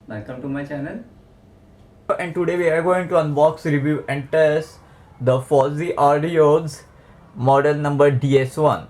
Welcome to my channel. And today we are going to unbox, review and test the Fosi Audio's model number DS1.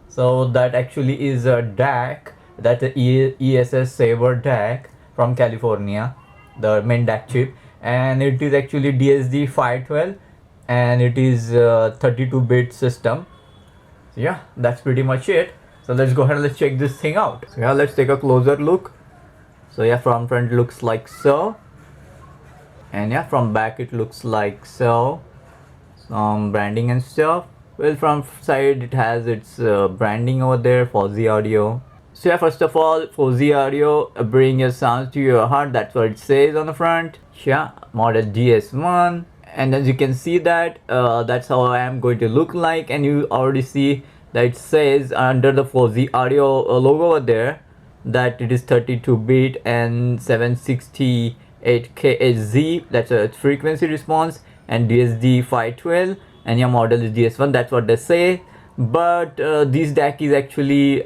So that actually is a DAC, that's a ESS Saber DAC from California, the main DAC chip, and it is actually DSD 512 and it is 32-bit system. So yeah, that's pretty much it. So let's go ahead and let's check this thing out. So yeah, let's take a closer look. So yeah, from front looks like so, and yeah, from back it looks like so. Some branding and stuff. Well, from side it has its branding over there, Fosi Audio. So yeah, first of all, Fosi Audio, bring your sounds to your heart. That's what it says on the front. Yeah, model DS1. And as you can see that, that's how I am going to look like. And you already see that it says under the Fosi Audio logo over there that it is 32-bit and 768 kHz. That's a frequency response, and DSD 512, and your model is DS1. That's what they say. But this DAC is actually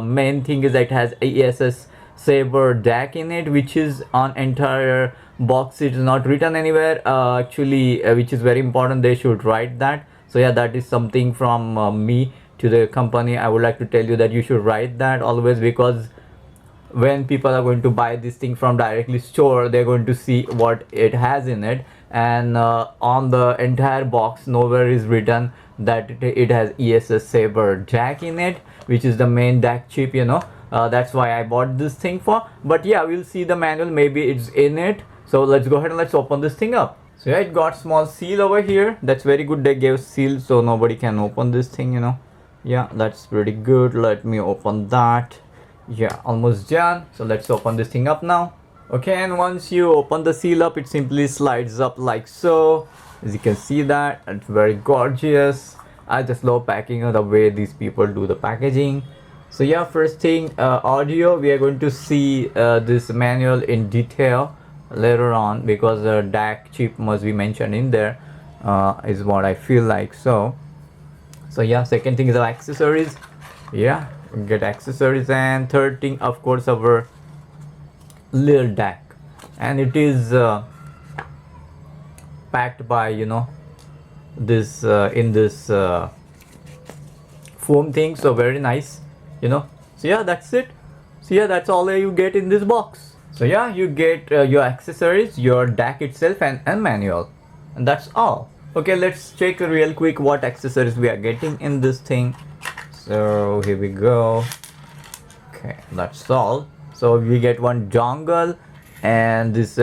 main thing is that it has ESS Saber DAC in it, which is on entire box. It is not written anywhere actually, which is very important. They should write that. So yeah, that is something from me to the company. I would like to tell you that you should write that always, because when people are going to buy this thing from directly store, they're going to see what it has in it, and on the entire box nowhere is written that it has ESS Saber jack in it, which is the main DAC chip, that's why I bought this thing for. But yeah, we'll see the manual, maybe it's in it. So let's go ahead and let's open this thing up. So yeah, it got small seal over here. That's very good. They gave seal so nobody can open this thing. Yeah, that's pretty good. Let me open that. Yeah, almost done. So let's open this thing up now. Okay, and once you open the seal up, it simply slides up like so. As you can see that, it's very gorgeous. I just love packing, the way these people do the packaging. So yeah, first thing, audio. We are going to see this manual in detail later on, because the DAC chip must be mentioned in there, is what I feel like. So yeah, second thing is the accessories. Yeah, get accessories. And third thing, of course, our little DAC, and it is packed by this in this foam thing, so very nice. So yeah, that's it. So yeah, that's all you get in this box. So yeah, you get your accessories, your DAC itself, and manual, and that's all. Okay, let's check real quick what accessories we are getting in this thing. So here we go. Okay, that's all. So we get one dongle and this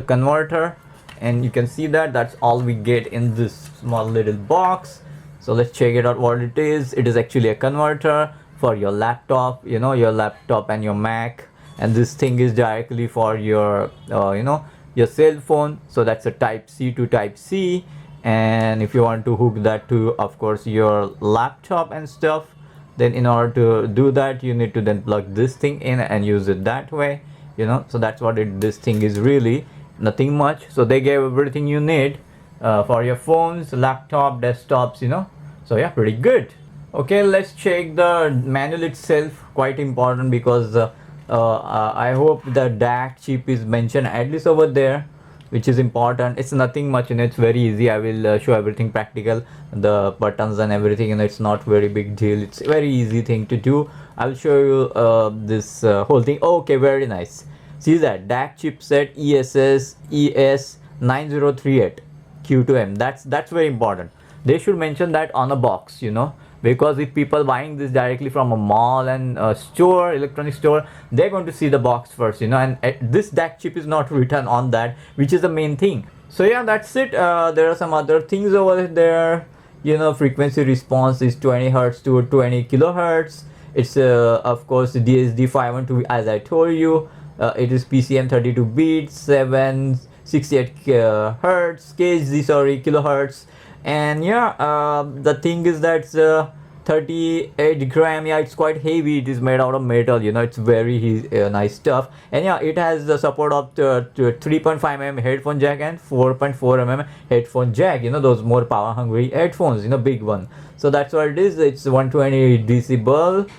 converter, and you can see that that's all we get in this small little box. So let's check it out what it is. It is actually a converter for your laptop, your laptop and your Mac, and this thing is directly for your your cell phone. So that's a type C to type C, and if you want to hook that to, of course, your laptop and stuff, then in order to do that, you need to then plug this thing in and use it that way. So that's what this thing is, really nothing much. So they gave everything you need for your phones, laptop, desktops. So yeah, pretty good. Okay, let's check the manual itself. Quite important, because I hope the DAC chip is mentioned at least over there, which is important. It's nothing much, it's very easy. I will show everything practical, the buttons and everything, it's not very big deal. It's a very easy thing to do. I'll show you this whole thing. Okay, very nice. See that DAC chipset ES9038 Q2M. That's very important. They should mention that on a box, because if people buying this directly from a mall and a store, electronic store, they're going to see the box first, and this DAC chip is not written on that, which is the main thing. So yeah, that's it. There are some other things over there. Frequency response is 20 hertz to 20 kilohertz. It's of course DSD 512, as I told you. It is PCM 32 bits, 768 hertz, kilohertz. And yeah, the thing is that 38 gram. Yeah, it's quite heavy. It is made out of metal, it's very nice stuff. And yeah, it has the support of 3.5mm headphone jack and 4.4mm headphone jack, those more power hungry headphones, big one. So that's what it is. It's 120 decibel,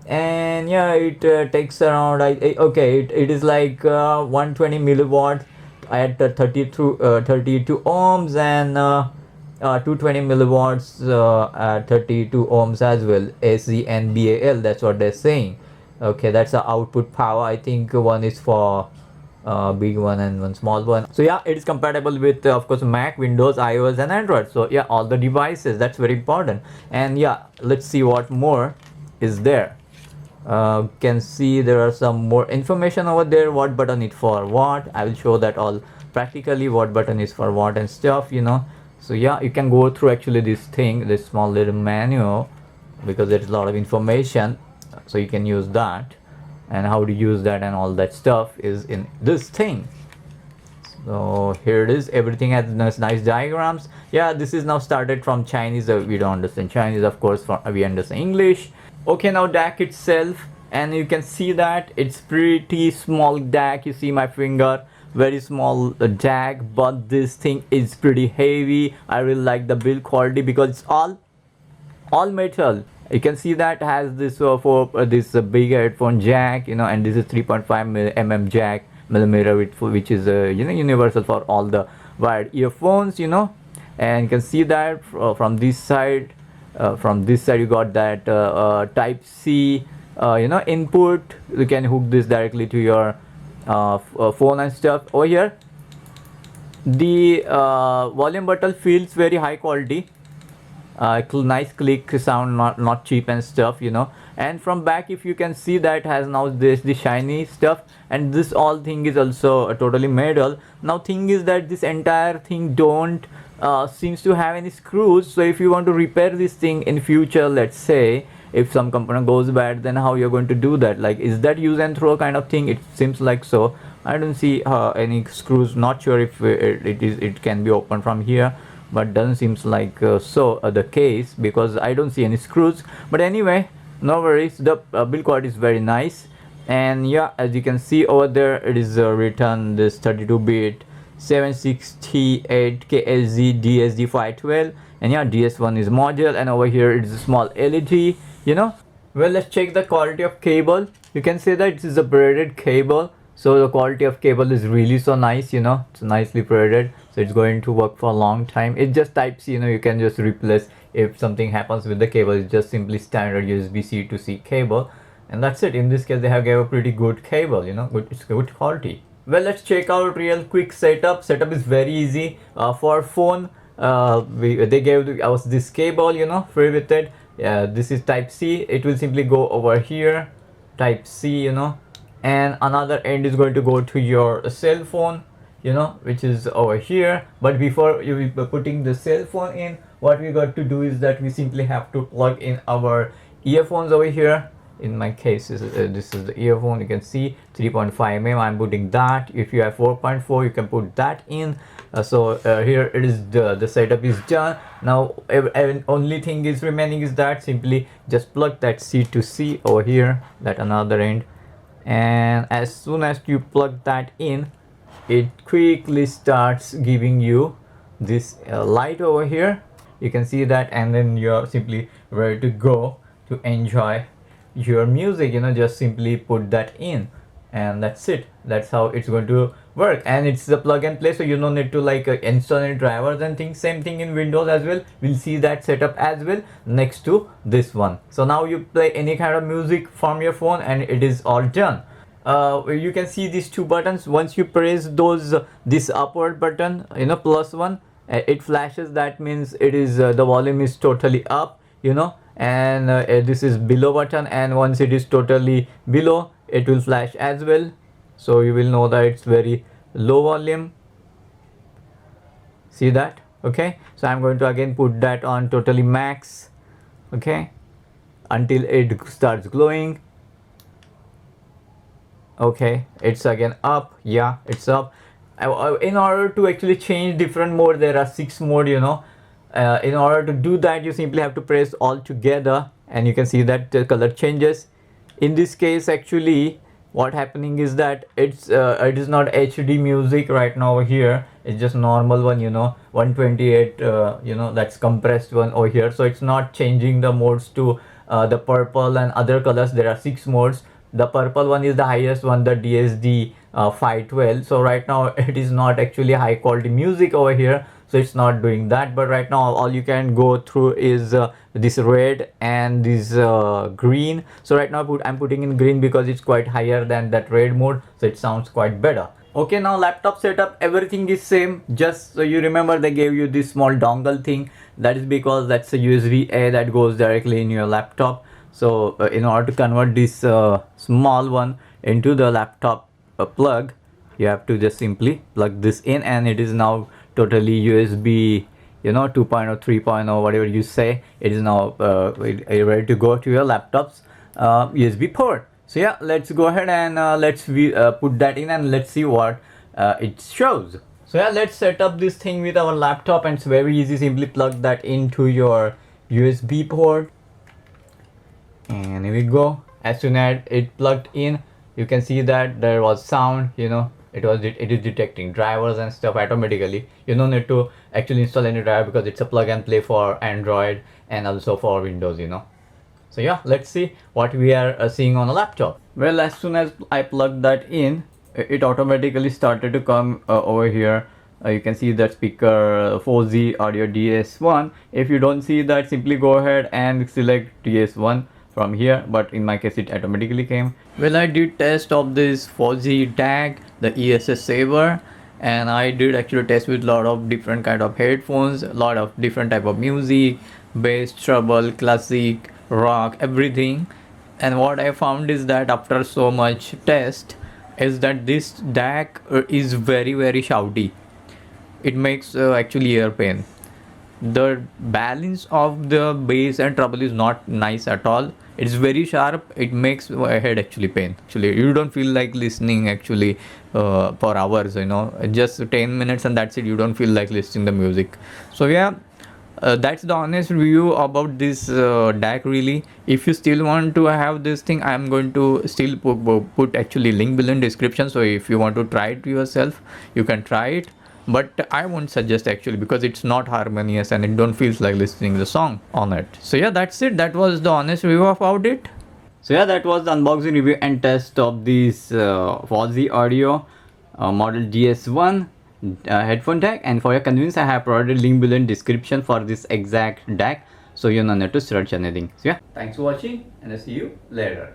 and yeah, it takes around okay, it is like 120 milliwatt at 32 ohms, and 220 milliwatts at 32 ohms as well, AC and BAL, that's what they're saying. Okay, that's the output power. I think one is for big one and one small one. So yeah, it is compatible with of course Mac, Windows, iOS and Android. So yeah, all the devices, that's very important. And yeah, let's see what more is there. Can see there are some more information over there, what button is for what. I will show that all practically, what button is for what and stuff, you know. So yeah, you can go through actually this thing, this small little manual, because there's a lot of information, so you can use that, and how to use that and all that stuff is in this thing. So here it is, everything has nice diagrams. Yeah, this is now started from Chinese. We don't understand Chinese, of course, we understand English. Okay, now DAC itself, and you can see that it's pretty small DAC. You see my finger, very small DAC, but this thing is pretty heavy. I really like the build quality because it's all metal. You can see that has this for this big headphone jack, you know, and this is 3.5 mm jack millimeter, which is you know, universal for all the wired earphones, you know. And you can see that from this side, you got that type C you know, input. You can hook this directly to your phone and stuff. Over here the volume button feels very high quality, nice click sound, not cheap and stuff, you know. And from back, if you can see, that has now this the shiny stuff, and this all thing is also totally metal. Now thing is that this entire thing don't seems to have any screws. So if you want to repair this thing in future, let's say if some component goes bad, then how you're going to do that? Like, is that use and throw kind of thing? It seems like so. I don't see any screws. Not sure if it can be opened from here, but doesn't seems like the case, because I don't see any screws. But anyway, no worries, the build quality is very nice. And yeah, as you can see over there, it is written this 32-bit 768 KSZ DSD512, and yeah, DS1 is module, and over here it is a small LED, you know. Well, let's check the quality of cable. You can say that this is a braided cable, so the quality of cable is really so nice, you know. It's nicely braided, so it's going to work for a long time. It just type C, you know, you can just replace if something happens with the cable. It's just simply standard USB-C to C cable, and that's it. In this case, they have gave a pretty good cable, you know, it's good quality. Well, let's check out real quick setup. Setup is very easy. For phone, they gave us this cable, you know, free with it. This is type C. It will simply go over here, type C, you know, and another end is going to go to your cell phone, you know, which is over here. But before you be putting the cell phone in, what we got to do is that we simply have to plug in our earphones over here. In my case, this is the earphone. You can see 3.5 mm. I'm putting that. If you have 4.4, you can put that in. Here it is, the setup is done. Now only thing is remaining is that simply just plug that C to C over here, that another end, and as soon as you plug that in, it quickly starts giving you this light over here. You can see that, and then you're simply ready to go to enjoy your music, you know. Just simply put that in, and that's it. That's how it's going to work. And it's a plug and play, so you don't need to like install any drivers and things. Same thing in Windows as well. We'll see that setup as well next to this one. So now you play any kind of music from your phone, and it is all done. You can see these two buttons. Once you press this upward button, you know, plus one, it flashes. That means it is the volume is totally up, you know. And this is below button, and once it is totally below, it will flash as well, so you will know that it's very low volume. See that? Okay, so I'm going to again put that on totally max, okay, until it starts glowing. Okay, it's again up. Yeah, it's up. In order to actually change different mode, there are 6 mode, you know. In order to do that, you simply have to press all together, and you can see that the color changes. In this case, actually what happening is that it is not HD music right now over here. It's just normal one, you know, 128 you know, that's compressed one over here. So it's not changing the modes to the purple and other colors. There are 6 modes. The purple one is the highest one, the DSD 512. So right now it is not actually high quality music over here, so it's not doing that. But right now all you can go through is this red and this green. So right now I'm putting in green because it's quite higher than that red mode, so it sounds quite better. Okay, now laptop setup, everything is same. Just so you remember, they gave you this small dongle thing. That is because that's a USB-A that goes directly in your laptop. So in order to convert this small one into the laptop plug, you have to just simply plug this in, and it is now totally USB, 2.0, 3.0, whatever you say. It is now ready to go to your laptop's USB port. So yeah, let's go ahead and let's put that in, and let's see what it shows. So yeah, let's set up this thing with our laptop, and it's very easy. Simply plug that into your USB port, and here we go. As soon as it plugged in, you can see that there was sound. It is detecting drivers and stuff automatically. You don't need to actually install any driver because it's a plug and play for Android and also for Windows. So yeah, let's see what we are seeing on a laptop. Well, as soon as I plugged that in, it automatically started to come over here. You can see that speaker Fosi audio DS1. If you don't see that, simply go ahead and select DS1 from here, but in my case it automatically came. Well, I did test of this Fosi DAC, the ESS Saber, and I did actually test with a lot of different kind of headphones, a lot of different type of music, bass, treble, classic, rock, everything. And what I found is that after so much test is that this DAC is very shouty. It makes actually ear pain. The balance of the bass and treble is not nice at all. It's very sharp. It makes my head actually pain. Actually, you don't feel like listening actually for hours. Just 10 minutes and that's it. You don't feel like listening the music. So yeah, that's the honest review about this DAC. Really, if you still want to have this thing, I'm going to still put actually link below in description. So if you want to try it yourself, you can try it. But I won't suggest actually, because it's not harmonious and it don't feels like listening the song on it. So yeah, that's it. That was the honest review about it. So yeah, that was the unboxing, review and test of this Fosi audio model DS1 headphone DAC. And for your convenience, I have provided link below in description for this exact DAC, so you don't need to search anything. So yeah, thanks for watching, and I'll see you later.